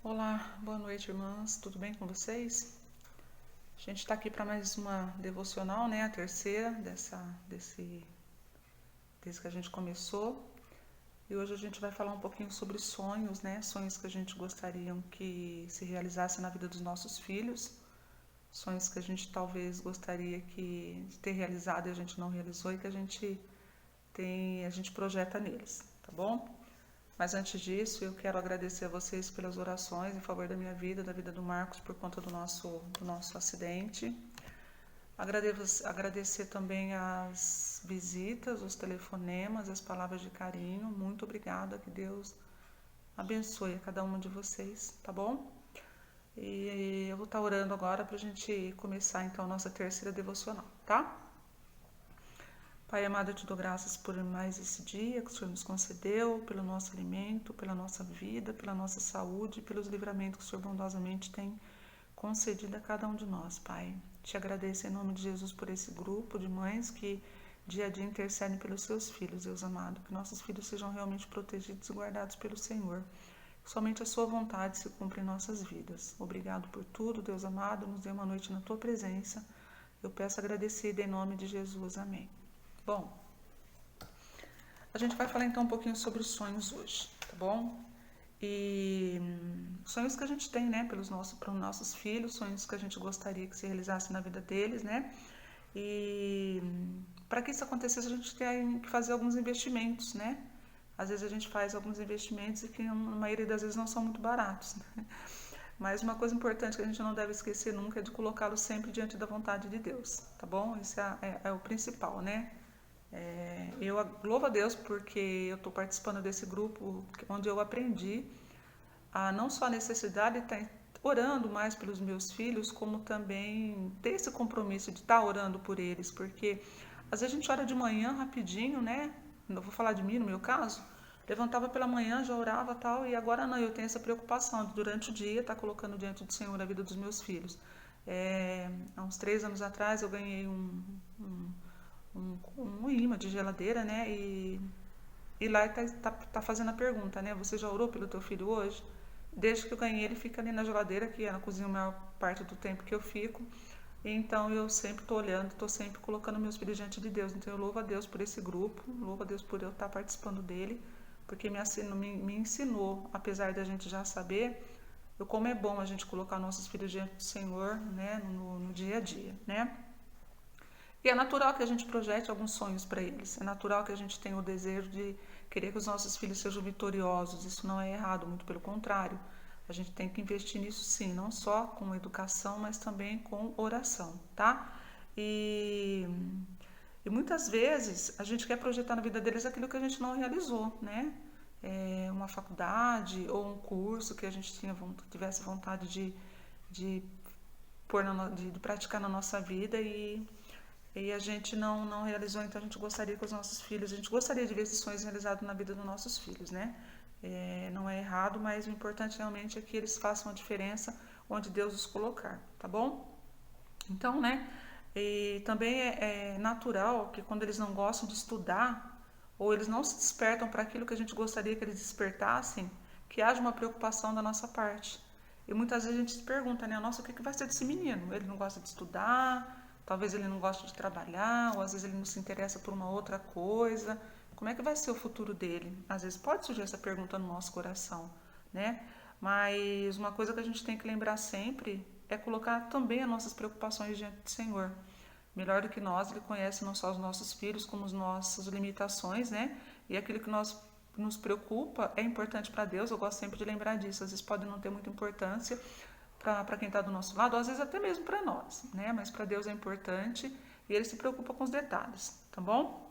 Olá, boa noite, irmãs. Tudo bem com vocês? A gente está aqui para mais uma devocional, né? A terceira desde que a gente começou. E hoje a gente vai falar um pouquinho sobre sonhos, né? Sonhos que a gente gostaria que se realizasse na vida dos nossos filhos. Sonhos que a gente talvez gostaria de ter realizado e a gente não realizou e que a gente projeta neles, tá bom? Mas antes disso, eu quero agradecer a vocês pelas orações em favor da minha vida, da vida do Marcos, por conta do nosso acidente. Agradecer também as visitas, os telefonemas, as palavras de carinho. Muito obrigada, que Deus abençoe a cada uma de vocês, tá bom? E eu vou estar orando agora para a gente começar então a nossa terceira devocional, tá? Pai amado, eu te dou graças por mais esse dia que o Senhor nos concedeu, pelo nosso alimento, pela nossa vida, pela nossa saúde, pelos livramentos que o Senhor bondosamente tem concedido a cada um de nós, Pai. Te agradeço em nome de Jesus por esse grupo de mães que dia a dia intercedem pelos seus filhos, Deus amado. Que nossos filhos sejam realmente protegidos e guardados pelo Senhor. Que somente a sua vontade se cumpra em nossas vidas. Obrigado por tudo, Deus amado. Nos dê uma noite na tua presença. Eu peço agradecido em nome de Jesus. Amém. Bom, a gente vai falar então um pouquinho sobre os sonhos hoje, tá bom? E sonhos que a gente tem, né, para os nossos filhos, sonhos que a gente gostaria que se realizasse na vida deles, né? E para que isso acontecesse, a gente tem que fazer alguns investimentos, né? Às vezes a gente faz alguns investimentos e que na maioria das vezes não são muito baratos, né? Mas uma coisa importante que a gente não deve esquecer nunca é de colocá-lo sempre diante da vontade de Deus, tá bom? Isso é o principal, né? Eu louvo a Deus porque eu estou participando desse grupo onde eu aprendi a não só a necessidade de estar orando mais pelos meus filhos, como também ter esse compromisso de estar orando por eles, porque às vezes a gente ora de manhã rapidinho, né? Não vou falar de mim no meu caso, levantava pela manhã, já orava tal, e agora não, eu tenho essa preocupação de durante o dia estar colocando diante do Senhor a vida dos meus filhos. Há uns 3 anos atrás eu ganhei um imã de geladeira, né? E lá tá fazendo a pergunta, né? Você já orou pelo teu filho hoje? Desde que eu ganhei, ele fica ali na geladeira, que é na cozinha a maior parte do tempo que eu fico. Então eu sempre estou olhando, estou sempre colocando meus filhos diante de Deus. Então eu louvo a Deus por esse grupo, louvo a Deus por eu estar participando dele, porque me ensinou, apesar da gente já saber, como é bom a gente colocar nossos filhos diante do Senhor, né, no dia a dia, né? E é natural que a gente projete alguns sonhos para eles. É natural que a gente tenha o desejo de querer que os nossos filhos sejam vitoriosos. Isso não é errado, muito pelo contrário. A gente tem que investir nisso sim, não só com educação, mas também com oração, tá? E, e muitas vezes a gente quer projetar na vida deles aquilo que a gente não realizou, né? Uma faculdade ou um curso que a gente tivesse vontade de de praticar na nossa vida e a gente não realizou, então a gente gostaria que os nossos filhos, a gente gostaria de ver esses sonhos realizados na vida dos nossos filhos, né? Não é errado, mas o importante realmente é que eles façam a diferença onde Deus os colocar, tá bom? Então, né? E também é natural que quando eles não gostam de estudar, ou eles não se despertam para aquilo que a gente gostaria que eles despertassem, que haja uma preocupação da nossa parte. E muitas vezes a gente se pergunta, né? Nossa, o que vai ser desse menino? Ele não gosta de estudar, talvez ele não goste de trabalhar, ou às vezes ele não se interessa por uma outra coisa. Como é que vai ser o futuro dele? Às vezes pode surgir essa pergunta no nosso coração, né? Mas uma coisa que a gente tem que lembrar sempre é colocar também as nossas preocupações diante do Senhor. Melhor do que nós, Ele conhece não só os nossos filhos, como as nossas limitações, né? E aquilo que nos preocupa é importante para Deus. Eu gosto sempre de lembrar disso. Às vezes pode não ter muita importância para quem está do nosso lado, ou às vezes até mesmo para nós, né? Mas para Deus é importante e Ele se preocupa com os detalhes, tá bom?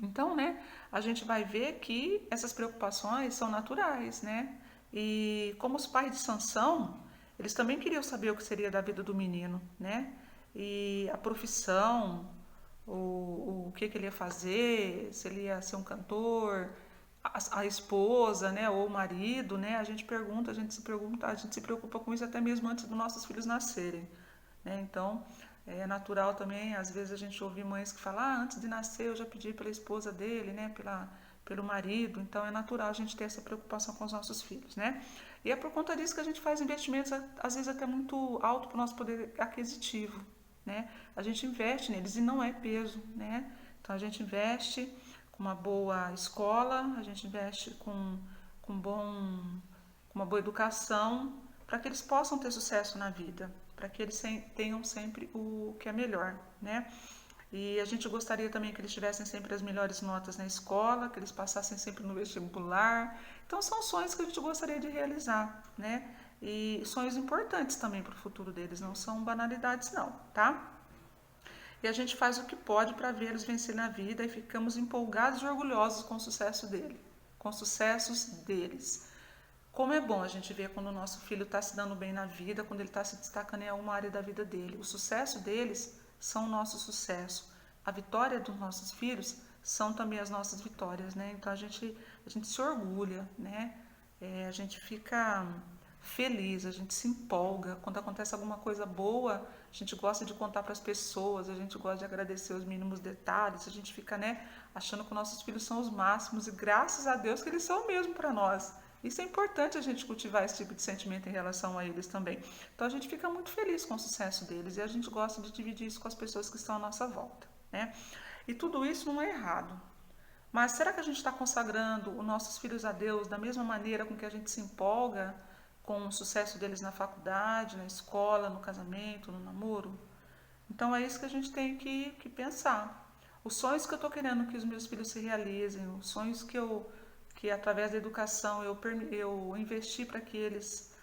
Então, né, a gente vai ver que essas preocupações são naturais, né? E como os pais de Sansão, eles também queriam saber o que seria da vida do menino, né? E a profissão, o que ele ia fazer, se ele ia ser um cantor, a esposa, né, ou o marido, né? A gente se preocupa com isso até mesmo antes dos nossos filhos nascerem, né? Então, é natural também, às vezes a gente ouve mães que falam, antes de nascer eu já pedi pela esposa dele, né, pelo marido, então é natural a gente ter essa preocupação com os nossos filhos, né? E é por conta disso que a gente faz investimentos, às vezes até muito alto para o nosso poder aquisitivo, né? A gente investe neles e não é peso, né? Então a gente investe com uma boa escola, a gente investe com, bom, com uma boa educação, para que eles possam ter sucesso na vida, para que eles tenham sempre o que é melhor, né? E a gente gostaria também que eles tivessem sempre as melhores notas na escola, que eles passassem sempre no vestibular. Então são sonhos que a gente gostaria de realizar, né? E sonhos importantes também para o futuro deles, não são banalidades não, tá? E a gente faz o que pode para vê-los vencer na vida e ficamos empolgados e orgulhosos com o sucesso dele, com os sucessos deles. Como é bom a gente ver quando o nosso filho está se dando bem na vida, quando ele está se destacando em alguma área da vida dele. O sucesso deles são o nosso sucesso. A vitória dos nossos filhos são também as nossas vitórias, né? Então a gente se orgulha, né? A gente fica feliz, a gente se empolga. Quando acontece alguma coisa boa, a gente gosta de contar para as pessoas, a gente gosta de agradecer os mínimos detalhes, a gente fica, né, achando que nossos filhos são os máximos e graças a Deus que eles são mesmo para nós. Isso é importante a gente cultivar esse tipo de sentimento em relação a eles também. Então a gente fica muito feliz com o sucesso deles e a gente gosta de dividir isso com as pessoas que estão à nossa volta, né? E tudo isso não é errado. Mas será que a gente está consagrando os nossos filhos a Deus da mesma maneira com que a gente se empolga com o sucesso deles na faculdade, na escola, no casamento, no namoro? Então é isso que a gente tem que pensar. Os sonhos que eu estou querendo que os meus filhos se realizem, os sonhos que através da educação eu investi para que eles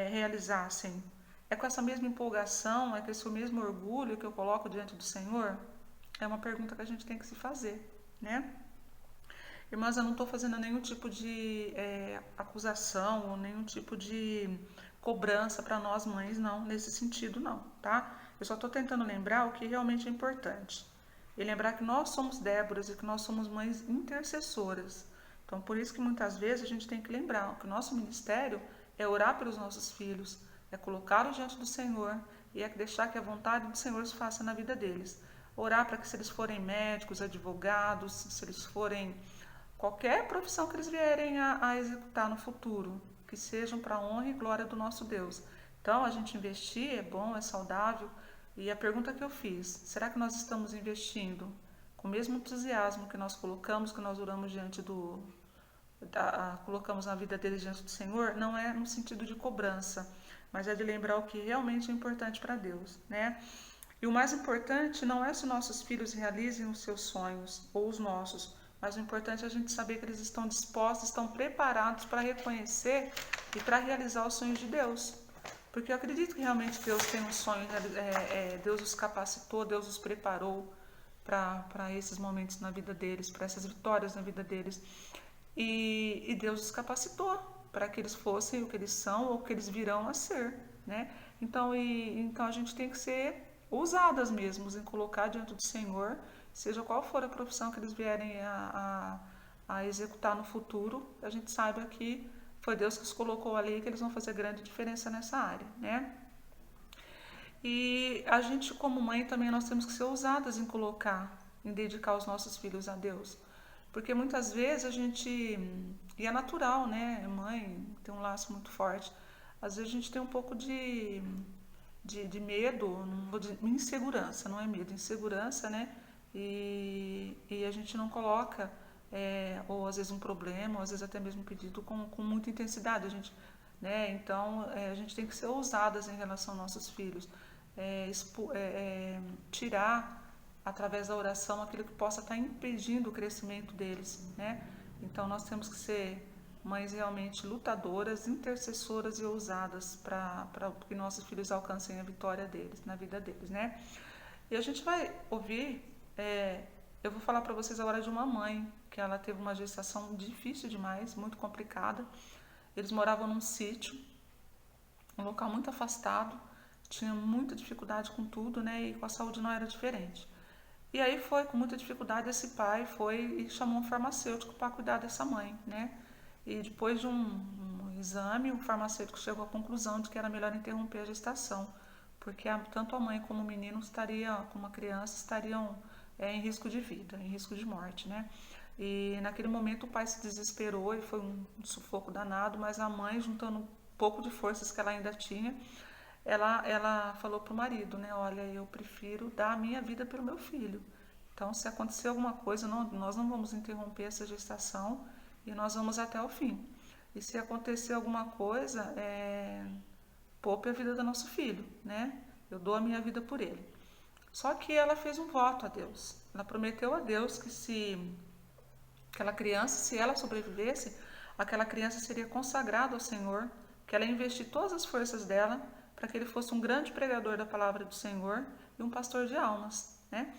realizassem, é com essa mesma empolgação, é com esse mesmo orgulho que eu coloco diante do Senhor? É uma pergunta que a gente tem que se fazer, né? Irmãs, eu não estou fazendo nenhum tipo de acusação ou nenhum tipo de cobrança para nós mães, não, nesse sentido não, tá? Eu só estou tentando lembrar o que realmente é importante. E lembrar que nós somos Déboras e que nós somos mães intercessoras. Então, por isso que muitas vezes a gente tem que lembrar que o nosso ministério é orar pelos nossos filhos, é colocá-los diante do Senhor e é deixar que a vontade do Senhor se faça na vida deles. Orar para que se eles forem médicos, advogados, se eles forem qualquer profissão que eles vierem a executar no futuro, que sejam para a honra e glória do nosso Deus. Então, a gente investir é bom, é saudável. E a pergunta que eu fiz, será que nós estamos investindo com o mesmo entusiasmo que nós colocamos, que nós oramos diante colocamos na vida deles diante do Senhor? Não é no sentido de cobrança, mas é de lembrar o que realmente é importante para Deus, né? E o mais importante não é se nossos filhos realizem os seus sonhos ou os nossos, mas o importante é a gente saber que eles estão dispostos, estão preparados para reconhecer e para realizar os sonhos de Deus. Porque eu acredito que realmente Deus tem um sonho, Deus os capacitou, Deus os preparou para esses momentos na vida deles, para essas vitórias na vida deles. E Deus os capacitou para que eles fossem o que eles são ou o que eles virão a ser, né? Então a gente tem que ser ousadas mesmo em colocar diante do Senhor, seja qual for a profissão que eles vierem a executar no futuro, a gente saiba que foi Deus que os colocou ali e que eles vão fazer grande diferença nessa área, né? E a gente, como mãe, também nós temos que ser ousadas em colocar, em dedicar os nossos filhos a Deus. Porque muitas vezes a gente, e é natural, né? Mãe tem um laço muito forte. Às vezes a gente tem um pouco de medo, não vou dizer, insegurança, não é medo, insegurança, né? E a gente não coloca, ou às vezes um problema, ou às vezes até mesmo um pedido com muita intensidade. A gente, né? Então a gente tem que ser ousadas em relação aos nossos filhos, tirar através da oração aquilo que possa estar impedindo o crescimento deles, né? Então nós temos que ser mães realmente lutadoras, intercessoras e ousadas para que nossos filhos alcancem a vitória deles, na vida deles, né? E a gente vai ouvir, eu vou falar para vocês agora de uma mãe, que ela teve uma gestação difícil demais, muito complicada. Eles moravam num sítio, um local muito afastado, tinha muita dificuldade com tudo, né? E com a saúde não era diferente. E aí foi, com muita dificuldade, esse pai foi e chamou um farmacêutico para cuidar dessa mãe, né? E depois de um exame, o farmacêutico chegou à conclusão de que era melhor interromper a gestação, porque tanto a mãe como o menino como a criança estariam em risco de vida, em risco de morte, né? E naquele momento o pai se desesperou e foi um sufoco danado, mas a mãe, juntando um pouco de forças que ela ainda tinha, ela falou pro marido, né? Olha, eu prefiro dar a minha vida pelo meu filho. Então, se acontecer alguma coisa, nós não vamos interromper essa gestação e nós vamos até o fim. E se acontecer alguma coisa, poupe a vida do nosso filho, né? Eu dou a minha vida por ele. Só que ela fez um voto a Deus. Ela prometeu a Deus que se aquela criança, se ela sobrevivesse, aquela criança seria consagrada ao Senhor, que ela ia investir todas as forças dela para que ele fosse um grande pregador da palavra do Senhor e um pastor de almas, né?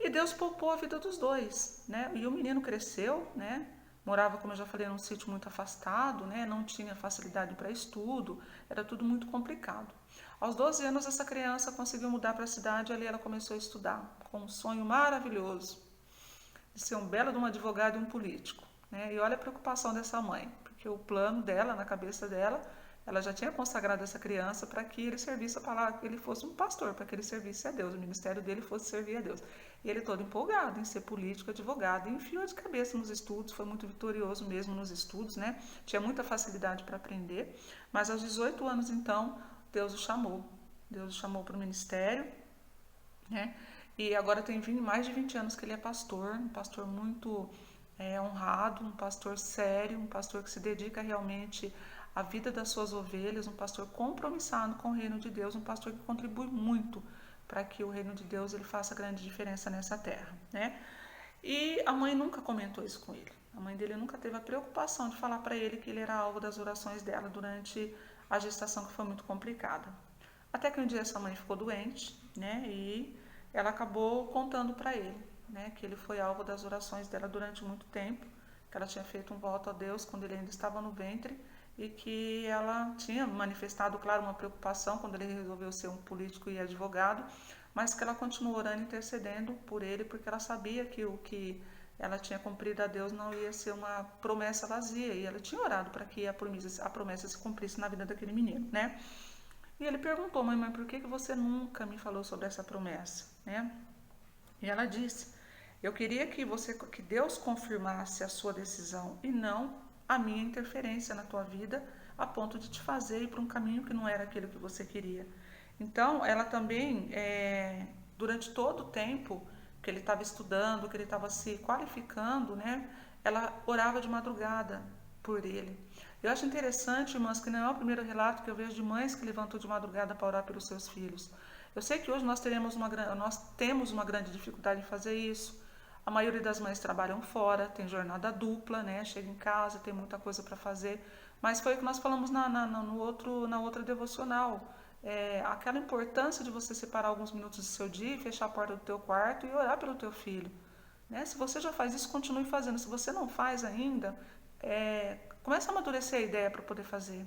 E Deus poupou a vida dos dois, né? E o menino cresceu, né? Morava, como eu já falei, num sítio muito afastado, né? Não tinha facilidade para estudo, era tudo muito complicado. Aos 12 anos, essa criança conseguiu mudar para a cidade e ali ela começou a estudar, com um sonho maravilhoso de ser um belo de um advogado e um político, né? E olha a preocupação dessa mãe, porque o plano dela, na cabeça dela, ela já tinha consagrado essa criança para que ele servisse a palavra, que ele fosse um pastor, para que ele servisse a Deus, o ministério dele fosse servir a Deus. E ele todo empolgado em ser político, advogado, e enfiou de cabeça nos estudos, foi muito vitorioso mesmo nos estudos, né? Tinha muita facilidade para aprender, mas aos 18 anos, então, Deus o chamou. Deus o chamou para o ministério, né? E agora tem mais de 20 anos que ele é pastor, um pastor muito honrado, um pastor sério, um pastor que se dedica realmente à vida das suas ovelhas, um pastor compromissado com o reino de Deus, um pastor que contribui muito para que o reino de Deus ele faça grande diferença nessa terra, né? E a mãe nunca comentou isso com ele. A mãe dele nunca teve a preocupação de falar para ele que ele era alvo das orações dela durante a gestação, que foi muito complicada. Até que um dia essa mãe ficou doente, né? E ela acabou contando para ele, né? Que ele foi alvo das orações dela durante muito tempo, que ela tinha feito um voto a Deus quando ele ainda estava no ventre e que ela tinha manifestado, claro, uma preocupação quando ele resolveu ser um político e advogado, mas que ela continuou orando e intercedendo por ele, porque ela sabia que o que ela tinha cumprido a Deus não ia ser uma promessa vazia, e ela tinha orado para que a promessa se cumprisse na vida daquele menino, né? E ele perguntou, mãe, por que você nunca me falou sobre essa promessa, né? E ela disse, eu queria que Deus confirmasse a sua decisão e não a minha interferência na tua vida, a ponto de te fazer ir para um caminho que não era aquele que você queria. Então, ela também, durante todo o tempo que ele estava estudando, que ele estava se qualificando, né? Ela orava de madrugada por ele. Eu acho interessante, irmãs, que não é o primeiro relato que eu vejo de mães que levantou de madrugada para orar pelos seus filhos. Eu sei que hoje nós temos uma grande dificuldade em fazer isso. A maioria das mães trabalham fora, tem jornada dupla, né? Chega em casa, tem muita coisa para fazer. Mas foi o que nós falamos na outra devocional. Aquela importância de você separar alguns minutos do seu dia, fechar a porta do teu quarto e orar pelo teu filho. Né? Se você já faz isso, continue fazendo. Se você não faz ainda, comece a amadurecer a ideia para poder fazer.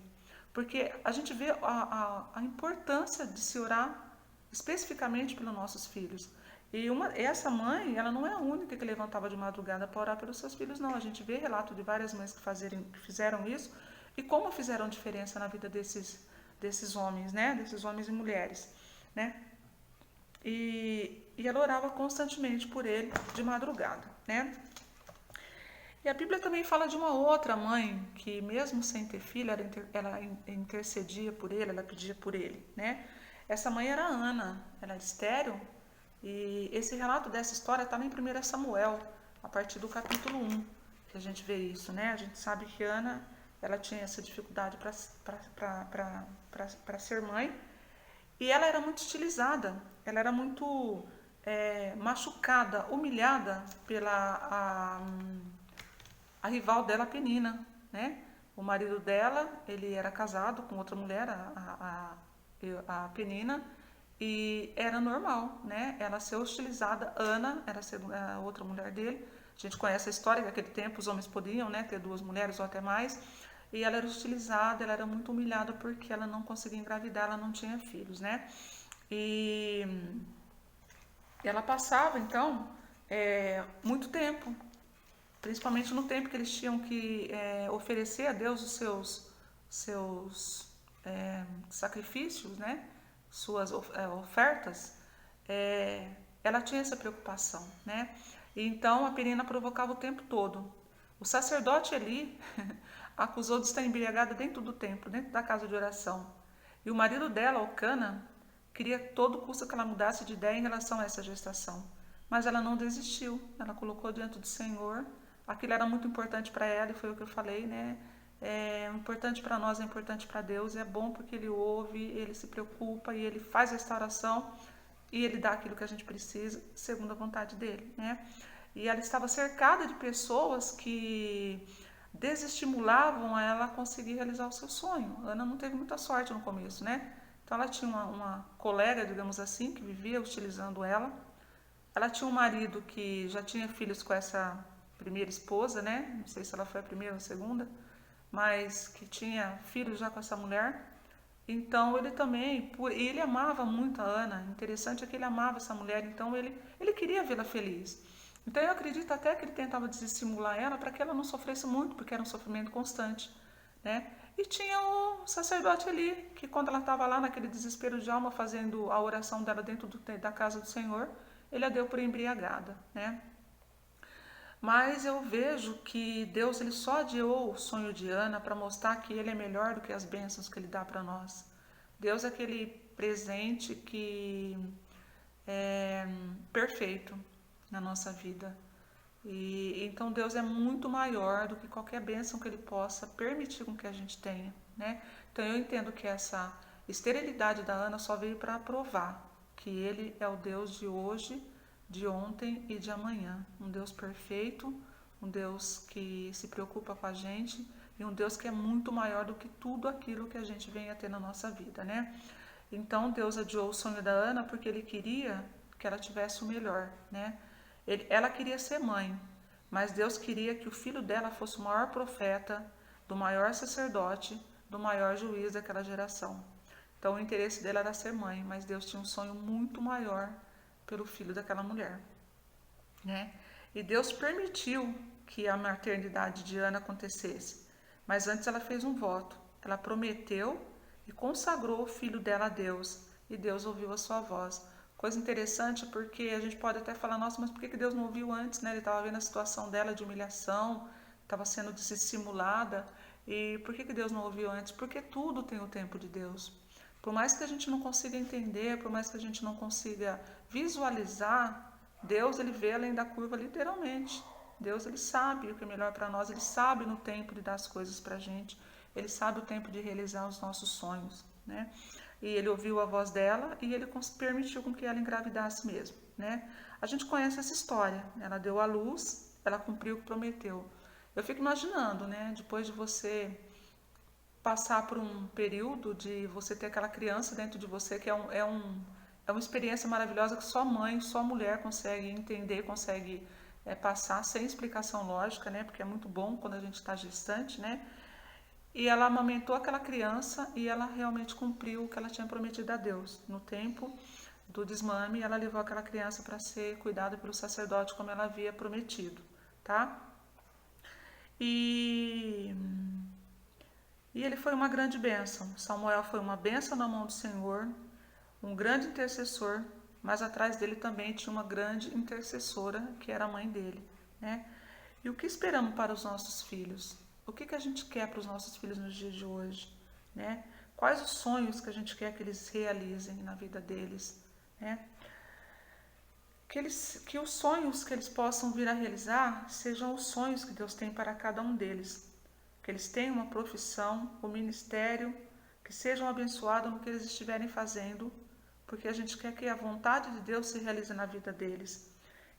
Porque a gente vê a importância de se orar especificamente pelos nossos filhos. E essa mãe, ela não é a única que levantava de madrugada para orar pelos seus filhos, não. A gente vê relato de várias mães que fizeram isso e como fizeram diferença na vida desses homens, né? Desses homens e mulheres, né? E ela orava constantemente por ele de madrugada, né? E a Bíblia também fala de uma outra mãe que, mesmo sem ter filho, ela intercedia por ele, ela pedia por ele, né? Essa mãe era Ana, ela era estéril, e esse relato dessa história está em 1 Samuel, a partir do capítulo 1, que a gente vê isso, né? A gente sabe que Ana, ela tinha essa dificuldade para ser mãe, e ela era muito utilizada, ela era muito machucada, humilhada pela a rival dela, Penina, né? O marido dela, ele era casado com outra mulher, a Penina, e era normal, né? Ela ser hostilizada. Ana era a outra mulher dele. A gente conhece a história que naquele tempo os homens podiam, né, ter duas mulheres ou até mais. E ela era hostilizada, ela era muito humilhada porque ela não conseguia engravidar, ela não tinha filhos, né? E ela passava, então, muito tempo, principalmente no tempo que eles tinham que oferecer a Deus os seus sacrifícios, né? Suas ofertas, ela tinha essa preocupação, né? Então a Penina provocava o tempo todo. O sacerdote Eli acusou de estar embriagada dentro do templo, dentro da casa de oração. E o marido dela, Elcana, queria a todo custo que ela mudasse de ideia em relação a essa gestação. Mas ela não desistiu, ela colocou diante do Senhor. Aquilo era muito importante para ela e foi o que eu falei, né? É importante para nós, é importante para Deus, é bom porque Ele ouve, Ele se preocupa e Ele faz restauração e Ele dá aquilo que a gente precisa, segundo a vontade dEle, né? E ela estava cercada de pessoas que desestimulavam ela a conseguir realizar o seu sonho. Ana não teve muita sorte no começo, né? Então ela tinha uma colega, digamos assim, que vivia utilizando ela. Ela tinha um marido que já tinha filhos com essa primeira esposa, né? Não sei se ela foi a primeira ou a segunda, mas que tinha filhos já com essa mulher. Então ele também, ele amava muito a Ana. Interessante é que ele amava essa mulher, então ele queria vê-la feliz. Então eu acredito até que ele tentava desestimular ela para que ela não sofresse muito, porque era um sofrimento constante, né? E tinha o sacerdote ali, que quando ela estava lá naquele desespero de alma fazendo a oração dela dentro da casa do Senhor, ele a deu por embriagada, né? Mas eu vejo que Deus ele só adiou o sonho de Ana para mostrar que ele é melhor do que as bênçãos que ele dá para nós. Deus é aquele presente que é perfeito na nossa vida. E então Deus é muito maior do que qualquer bênção que ele possa permitir com que a gente tenha, né? Então eu entendo que essa esterilidade da Ana só veio para provar que ele é o Deus de hoje, de ontem e de amanhã, um Deus perfeito, um Deus que se preocupa com a gente e um Deus que é muito maior do que tudo aquilo que a gente vem a ter na nossa vida, né? Então Deus adiou o sonho da Ana porque ele queria que ela tivesse o melhor, né? Ela queria ser mãe, mas Deus queria que o filho dela fosse o maior profeta, do maior sacerdote, do maior juiz daquela geração. Então o interesse dela era ser mãe, mas Deus tinha um sonho muito maior pelo filho daquela mulher, né? E Deus permitiu que a maternidade de Ana acontecesse, mas antes ela fez um voto. Ela prometeu e consagrou o filho dela a Deus, e Deus ouviu a sua voz. Coisa interessante porque a gente pode até falar, nossa, mas por que Deus não ouviu antes, né? Ele estava vendo a situação dela de humilhação, estava sendo desestimulada, e por que Deus não ouviu antes? Porque tudo tem o tempo de Deus. Por mais que a gente não consiga entender, por mais que a gente não consiga visualizar, Deus ele vê além da curva literalmente. Deus ele sabe o que é melhor para nós, ele sabe no tempo de dar as coisas para a gente, ele sabe o tempo de realizar os nossos sonhos, né? E ele ouviu a voz dela e ele permitiu com que ela engravidasse mesmo, né? A gente conhece essa história, ela deu à luz, ela cumpriu o que prometeu. Eu fico imaginando, né? Depois de você passar por um período de você ter aquela criança dentro de você que é uma experiência maravilhosa que só mãe, só mulher consegue entender, consegue passar sem explicação lógica, né? Porque é muito bom quando a gente está gestante, né? E ela amamentou aquela criança e ela realmente cumpriu o que ela tinha prometido a Deus. No tempo do desmame, ela levou aquela criança para ser cuidada pelo sacerdote como ela havia prometido, tá? E ele foi uma grande bênção. Samuel foi uma bênção na mão do Senhor, um grande intercessor, mas atrás dele também tinha uma grande intercessora, que era a mãe dele, né? E o que esperamos para os nossos filhos? O que a gente quer para os nossos filhos nos dias de hoje, né? Quais os sonhos que a gente quer que eles realizem na vida deles, né? Que os sonhos que eles possam vir a realizar sejam os sonhos que Deus tem para cada um deles. Que eles tenham uma profissão, um ministério, que sejam abençoados no que eles estiverem fazendo, porque a gente quer que a vontade de Deus se realize na vida deles.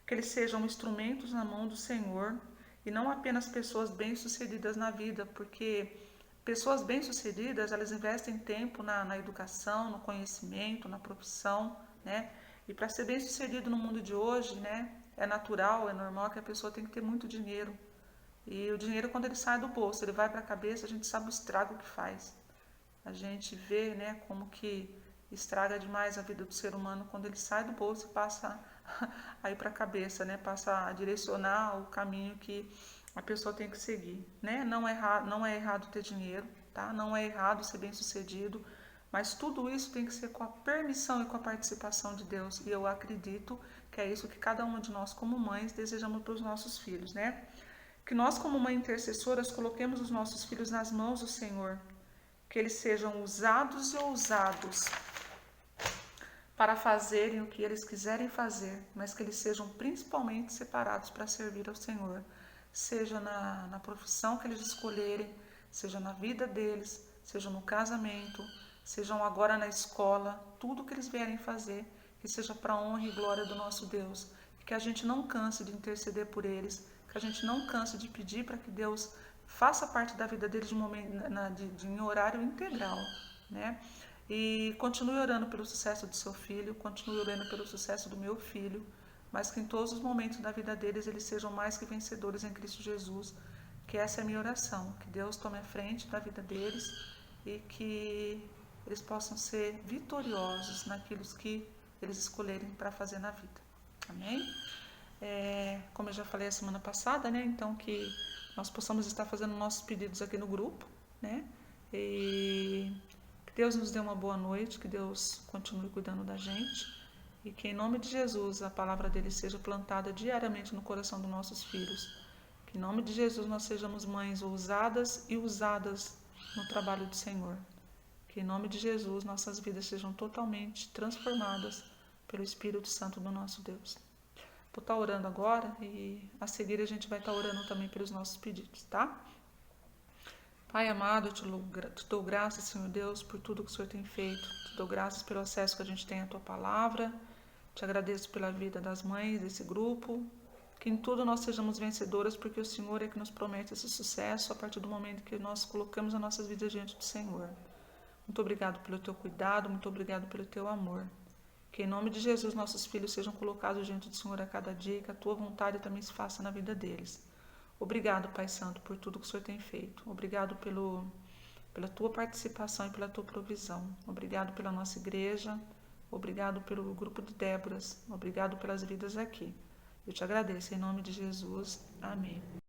Que eles sejam instrumentos na mão do Senhor e não apenas pessoas bem-sucedidas na vida, porque pessoas bem-sucedidas, elas investem tempo na educação, no conhecimento, na profissão, né? E para ser bem-sucedido no mundo de hoje, né, é natural, é normal que a pessoa tenha que ter muito dinheiro. E o dinheiro, quando ele sai do bolso, ele vai para a cabeça, a gente sabe o estrago que faz. A gente vê, né, como que estraga demais a vida do ser humano quando ele sai do bolso e passa a ir para a cabeça, né, passa a direcionar o caminho que a pessoa tem que seguir, né? Não é errado ter dinheiro, tá? Não é errado ser bem-sucedido, Mas tudo isso tem que ser com a permissão e com a participação de Deus. E eu acredito que é isso que cada uma de nós, como mães, desejamos para os nossos filhos, né? Que nós, como mães intercessoras, coloquemos os nossos filhos nas mãos do Senhor. Que eles sejam usados e ousados para fazerem o que eles quiserem fazer, mas que eles sejam principalmente separados para servir ao Senhor. Seja na profissão que eles escolherem, seja na vida deles, seja no casamento, sejam agora na escola, tudo que eles vierem fazer, que seja para a honra e glória do nosso Deus. Que a gente não canse de interceder por eles, que a gente não canse de pedir para que Deus faça parte da vida deles em horário integral, né? E continue orando pelo sucesso do seu filho, continue orando pelo sucesso do meu filho, mas que em todos os momentos da vida deles eles sejam mais que vencedores em Cristo Jesus, que essa é a minha oração, que Deus tome a frente da vida deles e que eles possam ser vitoriosos naquilo que eles escolherem para fazer na vida. Amém? Como eu já falei a semana passada, né? Então que nós possamos estar fazendo nossos pedidos aqui no grupo, né? E que Deus nos dê uma boa noite, que Deus continue cuidando da gente e que em nome de Jesus a palavra dele seja plantada diariamente no coração dos nossos filhos. Que em nome de Jesus nós sejamos mães ousadas e usadas no trabalho do Senhor. Que em nome de Jesus nossas vidas sejam totalmente transformadas pelo Espírito Santo do nosso Deus. Vou estar orando agora e a seguir a gente vai estar orando também pelos nossos pedidos, tá? Pai amado, eu te dou graças, Senhor Deus, por tudo que o Senhor tem feito. Te dou graças pelo acesso que a gente tem à Tua Palavra. Te agradeço pela vida das mães desse grupo. Que em tudo nós sejamos vencedoras, porque o Senhor é que nos promete esse sucesso a partir do momento que nós colocamos as nossas vidas diante do Senhor. Muito obrigado pelo Teu cuidado, muito obrigado pelo Teu amor. Que em nome de Jesus nossos filhos sejam colocados diante do Senhor a cada dia e que a Tua vontade também se faça na vida deles. Obrigado, Pai Santo, por tudo que o Senhor tem feito. Obrigado pela Tua participação e pela Tua provisão. Obrigado pela nossa igreja. Obrigado pelo grupo de Déboras. Obrigado pelas vidas aqui. Eu te agradeço em nome de Jesus. Amém.